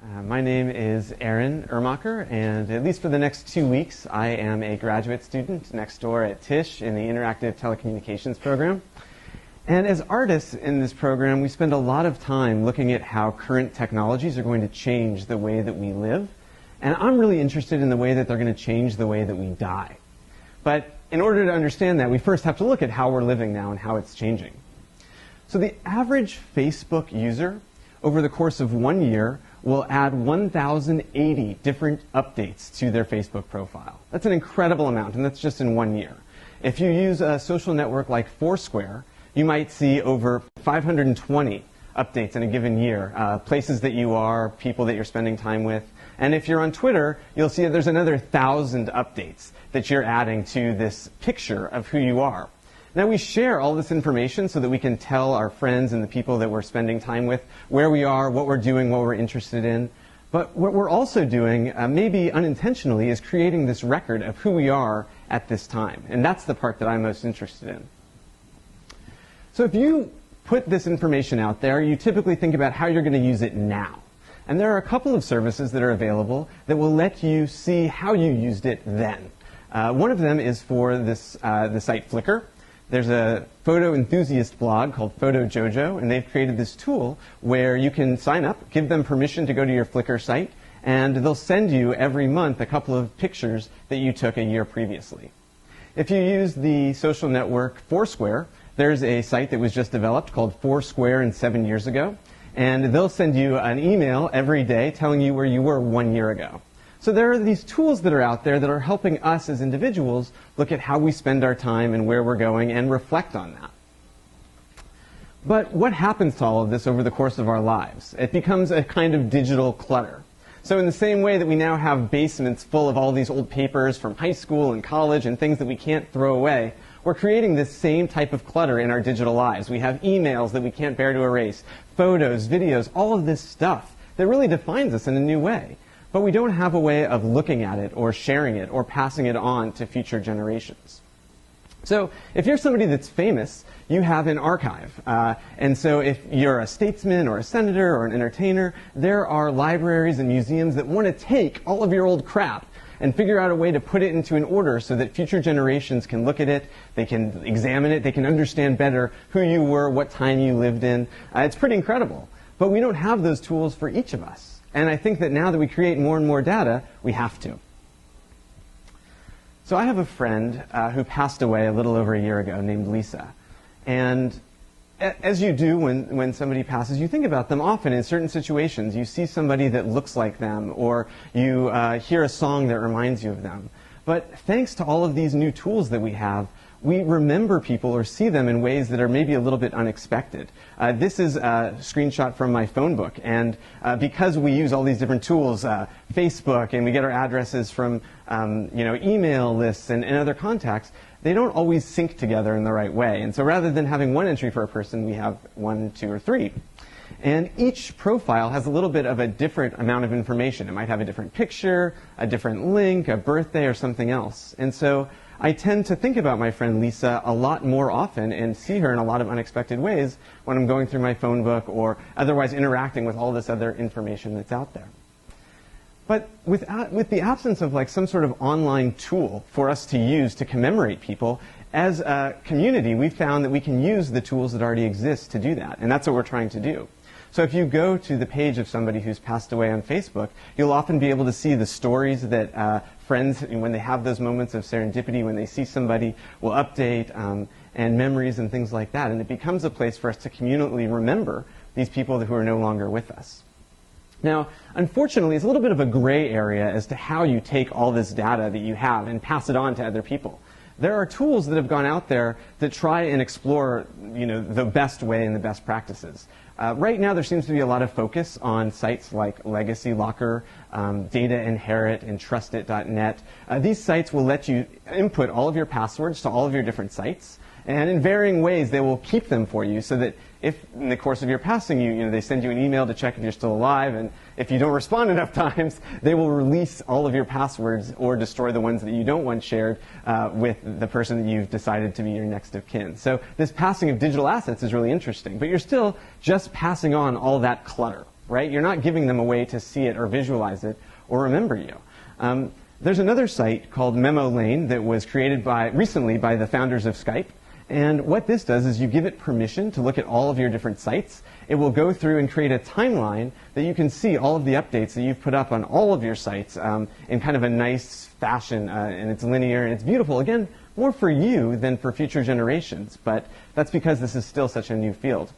My name is Uhrmacher, and at least for the next 2 weeks, I am a graduate student next door at Tisch in the Interactive Telecommunications program. And as artists in this program, we spend a lot of time looking at how current technologies are going to change the way that we live. And I'm really interested in the way that they're going to change the way that we die. But in order to understand that, we first have to look at how we're living now and how it's changing. So the average Facebook user, over the course of 1 year, will add 1,080 different updates to their Facebook profile. That's an incredible amount, and that's just in 1 year. If you use a social network like Foursquare, you might see over 520 updates in a given year, places that you are, people that you're spending time with. And if you're on Twitter, you'll see that there's another 1,000 updates that you're adding to this picture of who you are. Now, we share all this information so that we can tell our friends and the people that we're spending time with where we are, what we're doing, what we're interested in. But what we're also doing, maybe unintentionally, is creating this record of who we are at this time. And that's the part that I'm most interested in. So if you put this information out there, you typically think about how you're going to use it now. And there are a couple of services that are available that will let you see how you used it then. One of them is for the site Flickr. There's a photo enthusiast blog called PhotoJojo, and they've created this tool where you can sign up, give them permission to go to your Flickr site, and they'll send you every month a couple of pictures that you took a year previously. If you use the social network Foursquare, there's a site that was just developed called Foursquare in 7 years ago, and they'll send you an email every day telling you where you were 1 year ago. So there are these tools that are out there that are helping us as individuals look at how we spend our time and where we're going and reflect on that. But what happens to all of this over the course of our lives? It becomes a kind of digital clutter. So in the same way that we now have basements full of all these old papers from high school and college and things that we can't throw away, we're creating this same type of clutter in our digital lives. We have emails that we can't bear to erase, photos, videos, all of this stuff that really defines us in a new way. But we don't have a way of looking at it or sharing it or passing it on to future generations. So if you're somebody that's famous, you have an archive. And so if you're a statesman or a senator or an entertainer, there are libraries and museums that want to take all of your old crap and figure out a way to put it into an order so that future generations can look at it, they can examine it, they can understand better who you were, what time you lived in. It's pretty incredible. But we don't have those tools for each of us. And I think that now that we create more and more data, we have to. So I have a friend who passed away a little over a year ago named Lisa. And as you do when somebody passes, you think about them often in certain situations. You see somebody that looks like them, or you hear a song that reminds you of them. But thanks to all of these new tools that we have, we remember people or see them in ways that are maybe a little bit unexpected. This is a screenshot from my phone book, and because we use all these different tools, Facebook, and we get our addresses from email lists and other contacts, they don't always sync together in the right way. And so rather than having one entry for a person, we have 1, 2, or 3. And each profile has a little bit of a different amount of information. It might have a different picture, a different link, a birthday, or something else. And so I tend to think about my friend Lisa a lot more often and see her in a lot of unexpected ways when I'm going through my phone book or otherwise interacting with all this other information that's out there. But with the absence of like some sort of online tool for us to use to commemorate people, as a community, we've found that we can use the tools that already exist to do that. And that's what we're trying to do. So if you go to the page of somebody who's passed away on Facebook, you'll often be able to see the stories that friends, when they have those moments of serendipity, when they see somebody, will update, and memories and things like that. And it becomes a place for us to communally remember these people who are no longer with us. Now, unfortunately, it's a little bit of a gray area as to how you take all this data that you have and pass it on to other people. There are tools that have gone out there that try and explore, the best way and the best practices. Right now, there seems to be a lot of focus on sites like Legacy Locker, Data Inherit, and Trustit.net. These sites will let you input all of your passwords to all of your different sites, and in varying ways, they will keep them for you so that if in the course of your passing, they send you an email to check if you're still alive, and if you don't respond enough times, they will release all of your passwords or destroy the ones that you don't want shared with the person that you've decided to be your next of kin. So this passing of digital assets is really interesting, but you're still just passing on all that clutter. right? You're not giving them a way to see it or visualize it or remember you. There's another site called Memo Lane that was created recently by the founders of Skype. And what this does is you give it permission to look at all of your different sites. It will go through and create a timeline that you can see all of the updates that you've put up on all of your sites in kind of a nice fashion, and it's linear and it's beautiful. Again, more for you than for future generations, but that's because this is still such a new field.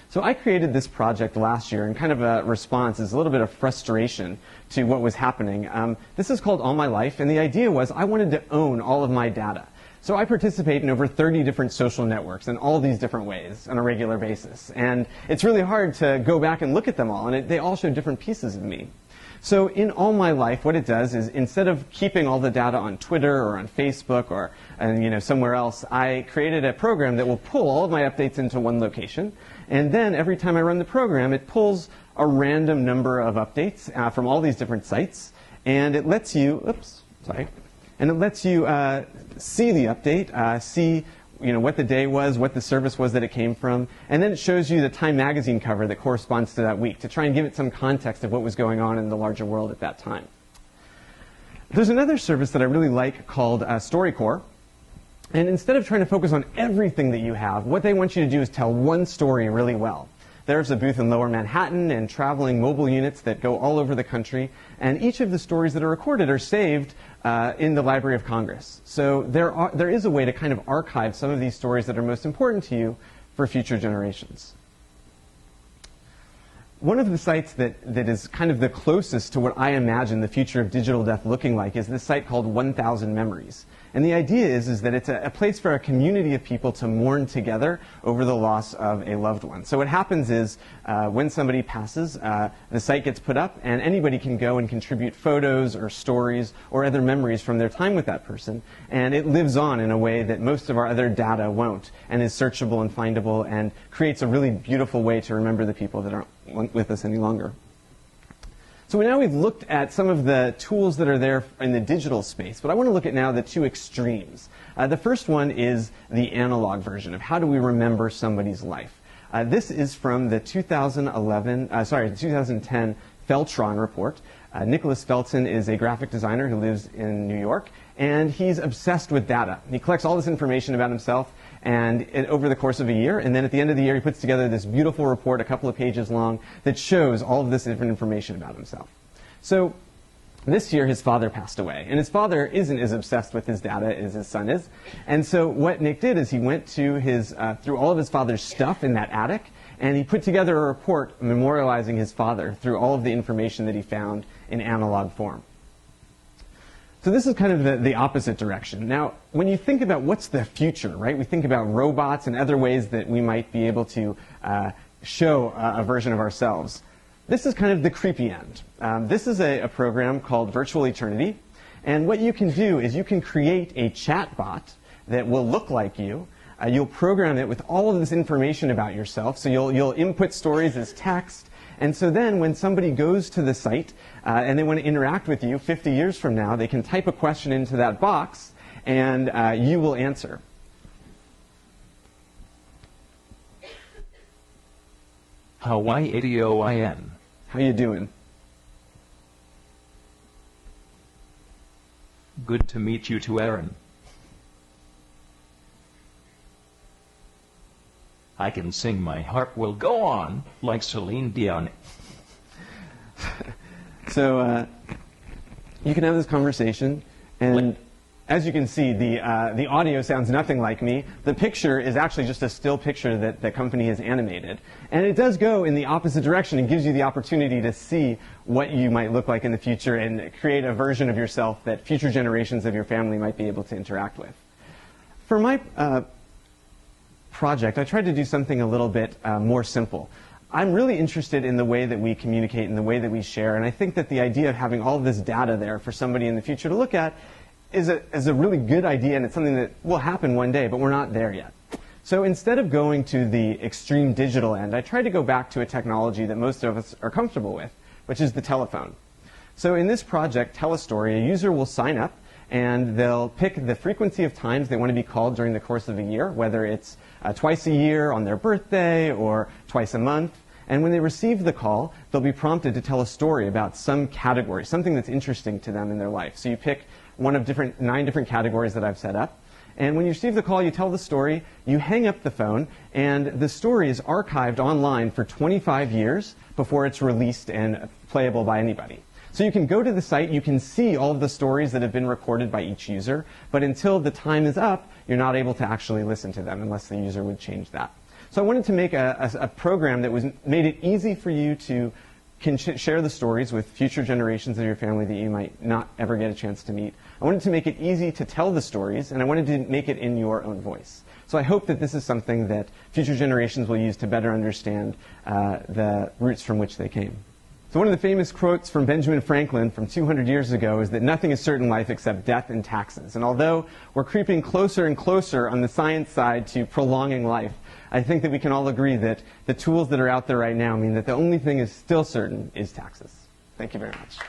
So I created this project last year, and kind of a response is a little bit of frustration to what was happening. This is called All My Life, and the idea was I wanted to own all of my data. So I participate in over 30 different social networks in all these different ways on a regular basis. And it's really hard to go back and look at them all, and they all show different pieces of me. So in All My Life, what it does is instead of keeping all the data on Twitter or on Facebook or somewhere else, I created a program that will pull all of my updates into one location. And then every time I run the program, it pulls a random number of updates from all these different sites. And it lets you, see the update, see what the day was, what the service was that it came from, and then it shows you the Time magazine cover that corresponds to that week to try and give it some context of what was going on in the larger world at that time. There's another service that I really like called Storycorps. And instead of trying to focus on everything that you have, what they want you to do is tell one story really well. There's a booth in Lower Manhattan and traveling mobile units that go all over the country. And each of the stories that are recorded are saved in the Library of Congress. So there is a way to kind of archive some of these stories that are most important to you for future generations. One of the sites that is kind of the closest to what I imagine the future of digital death looking like is this site called 1000 Memories. And the idea is that it's a place for a community of people to mourn together over the loss of a loved one. So what happens is when somebody passes, the site gets put up and anybody can go and contribute photos or stories or other memories from their time with that person. And it lives on in a way that most of our other data won't, and is searchable and findable and creates a really beautiful way to remember the people that aren't with us any longer. So now we've looked at some of the tools that are there in the digital space, but I want to look at now the two extremes. The first one is the analog version of how do we remember somebody's life. This is from the 2010 Feltron report. Nicholas Felton is a graphic designer who lives in New York, and he's obsessed with data. He collects all this information about himself over the course of a year, and then at the end of the year he puts together this beautiful report, a couple of pages long, that shows all of this different information about himself. So this year his father passed away, and his father isn't as obsessed with his data as his son is. And so what Nick did is he went to through all of his father's stuff in that attic, and he put together a report memorializing his father through all of the information that he found in analog form. So this is kind of the opposite direction. Now, when you think about what's the future, right? We think about robots and other ways that we might be able to show a version of ourselves. This is kind of the creepy end. This is a program called Virtual Eternity. And what you can do is you can create a chat bot that will look like you. You'll program it with all of this information about yourself. So you'll input stories as text. And so then when somebody goes to the site and they want to interact with you 50 years from now, they can type a question into that box and you will answer. Hawaii-ADOIN. How you doing? Good to meet you too, Aaron. I can sing My Heart Will Go On like Celine Dion. So you can have this conversation, and as you can see, the audio sounds nothing like me. The picture is actually just a still picture that the company has animated. And it does go in the opposite direction and gives you the opportunity to see what you might look like in the future and create a version of yourself that future generations of your family might be able to interact with. For my project, I tried to do something a little bit more simple. I'm really interested in the way that we communicate and the way that we share, and I think that the idea of having all of this data there for somebody in the future to look at is a really good idea, and it's something that will happen one day, but we're not there yet. So instead of going to the extreme digital end, I tried to go back to a technology that most of us are comfortable with, which is the telephone. So in this project, Tell a Story, a user will sign up, and they'll pick the frequency of times they want to be called during the course of a year, whether it's twice a year on their birthday or twice a month. And when they receive the call, they'll be prompted to tell a story about some category, something that's interesting to them in their life. So you pick one of 9 different categories that I've set up. And when you receive the call, you tell the story, you hang up the phone, and the story is archived online for 25 years before it's released and playable by anybody. So you can go to the site, you can see all of the stories that have been recorded by each user, but until the time is up, you're not able to actually listen to them unless the user would change that. So I wanted to make a program that made it easy for you to share the stories with future generations of your family that you might not ever get a chance to meet. I wanted to make it easy to tell the stories, and I wanted to make it in your own voice. So I hope that this is something that future generations will use to better understand the roots from which they came. So one of the famous quotes from Benjamin Franklin from 200 years ago is that nothing is certain in life except death and taxes. And although we're creeping closer and closer on the science side to prolonging life, I think that we can all agree that the tools that are out there right now mean that the only thing is still certain is taxes. Thank you very much.